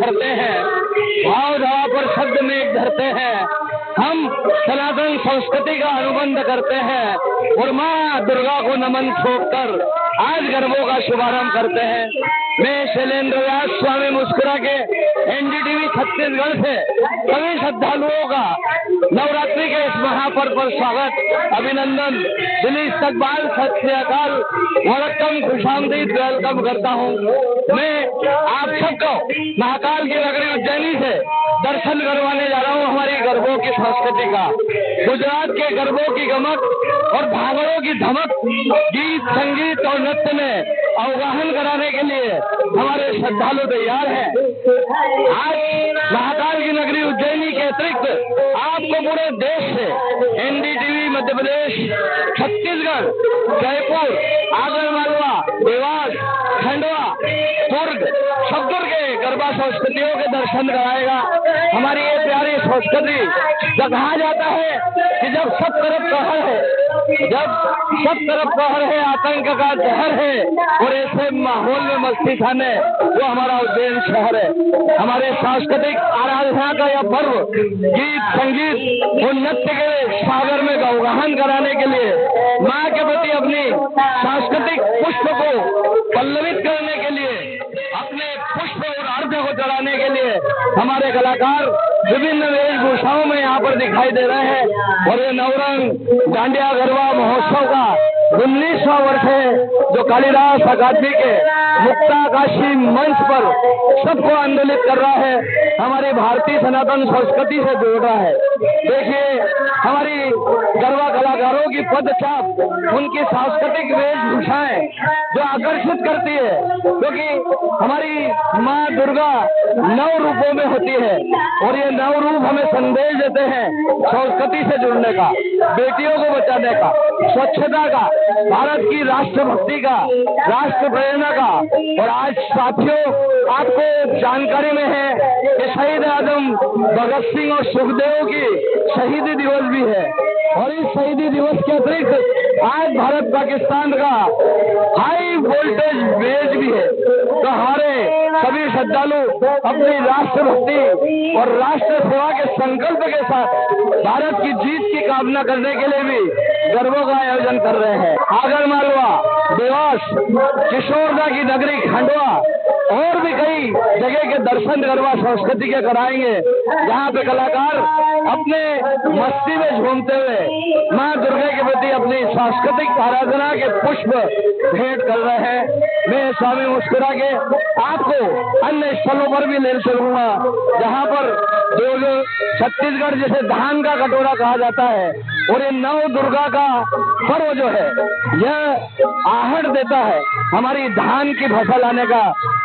भरते हैं, भाव धावा पर शब्द में धरते हैं, हम सनातन संस्कृति का अनुबंध करते हैं और माँ दुर्गा को नमन ठोक कर आज गरबों का शुभारंभ करते हैं। मैं शैलेंद्र व्यास स्वामी मुस्कुरा के एनडीटीवी छत्तीसगढ़ से सभी श्रद्धालुओं का नवरात्रि के इस महापर्व पर स्वागत, अभिनंदन, दिली इस्तकबाल, सत श्री अकाल, वरकम, खुशामदीद, वेलकम करता हूँ। मैं आप सबको महाकाल की नगरी उज्जैनी से दर्शन करवाने जा रहा हूँ हमारी गरबों की संस्कृति का। गुजरात के गरबों की गमक और भागड़ों की धमक गीत, संगीत और नृत्य में अवगाहन कराने के लिए हमारे श्रद्धालु तैयार हैं। आज महाकाल की नगरी उज्जैनी के अतिरिक्त आपको पूरे देश से एनडीटीवी मध्य प्रदेश, छत्तीसगढ़, जयपुर, आगरमालवा, देवास, खंडवा, दुर्ग, छत्तीसगढ़ के गरबा संस्कृतियों के दर्शन कराएगा। हमारी ये प्यारी संस्कृति जब कहा जाता है कि जब सब तरफ कहर है, जब सब तरफ कहर है, आतंक का जहर है और ऐसे माहौल में मस्ती खाने वो हमारा उज्जैन शहर है। हमारे सांस्कृतिक आराधना का यह पर्व गीत, संगीत और नृत्य के सागर में अवगाहन कराने के लिए, माँ के प्रति अपनी सांस्कृतिक पुष्प को पल्लवित करने के लिए, अपने पुष्प और अर्घ्य को चढ़ाने के लिए हमारे कलाकार विभिन्न वेशभूषाओं में यहाँ पर दिखाई दे रहे हैं। और ये नवरंग डांडिया गरबा महोत्सव का 19वां वर्ष है, जो कालिदास अकादमी के मुक्ताकाशी मंच पर सबको आंदोलित कर रहा है, हमारी भारतीय सनातन संस्कृति से जोड़ रहा है। देखिए हमारी गरबा कलाकारों की पदचाप, उनकी सांस्कृतिक वेशभूषाएं जो आकर्षित करती है, क्योंकि हमारी माँ दुर्गा 9 रूपों में होती है और ये 9 रूप हमें संदेश देते हैं संस्कृति से जुड़ने का, बेटियों को बचाने का, स्वच्छता का, भारत की राष्ट्रभक्ति का, राष्ट्र प्रेरणा का। और आज साथियों आपको जानकारी में है कि शहीद आजम भगत सिंह और सुखदेव की शहीदी दिवस भी है और इस शहीदी दिवस के अतिरिक्त आज भारत पाकिस्तान का हाई वोल्टेज मैच भी है। तो हमारे सभी श्रद्धालु अपनी राष्ट्रभक्ति और राष्ट्र सेवा के संकल्प के साथ भारत की जीत की कामना करने के लिए भी गरबों का आयोजन कर रहे हैं। आगरमालवा, देवास, किशोरदा की नगरी खंडवा और भी कई जगह के दर्शन गरबा संस्कृति के कराएंगे, जहाँ पे कलाकार अपने मस्ती में झूमते हुए माँ दुर्गा के प्रति अपनी सांस्कृतिक आराधना के पुष्प भेंट कर रहे हैं। मैं स्वामी मुस्कुरा के आपको अन्य स्थलों पर भी ले चलूंगा, जहाँ पर जो छत्तीसगढ़ जैसे धान का कटोरा कहा जाता है और ये नव दुर्गा का पर्व जो है यह आहट देता है हमारी धान की फसल आने का,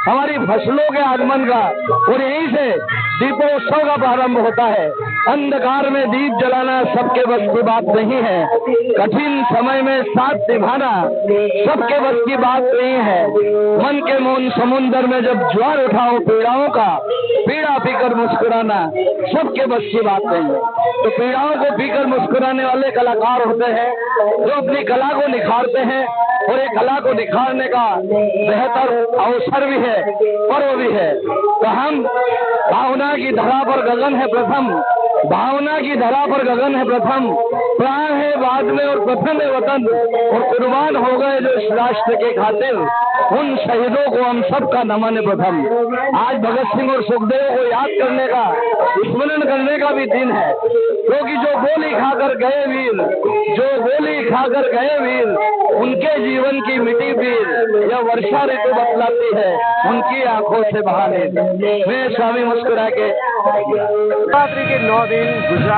हमारी फसलों के आगमन का, और यहीं से दीपोत्सव का प्रारंभ होता है। अंधकार में दीप जलाना सबके बस की बात नहीं है, कठिन समय में साथ निभाना सबके बस की बात नहीं है। मन के मौन समुद्र में जब ज्वार उठाओ पीड़ाओं का, पीड़ा पीकर मुस्कुराना सबके बस की बात नहीं है। तो पीड़ाओं को पीकर मुस्कुराने वाले कलाकार होते हैं जो अपनी कला को निखारते हैं और ये कला को निखारने का बेहतर अवसर भी है, पर्व भी है। तो हम भावना की धरा पर गगन है प्रथम, भावना की धरा पर गगन है प्रथम, प्राण है बाद में और प्रथम है वतन, और कुर्बान हो गए जो इस राष्ट्र के खातिर, उन शहीदों को हम सबका नमन है प्रथम। आज भगत सिंह और सुखदेव को याद करने का, स्मरण करने का भी दिन है, क्योंकि जो गोली खाकर गए वीर, जो गोली खाकर गए वीर, उनके जीवन की मिट्टी पीर यह वर्षा ऋतु बतलाती है उनकी आंखों से बहाने। मैं स्वामी मुस्कुरा के नवरात्रि के 9 दिन गुजरात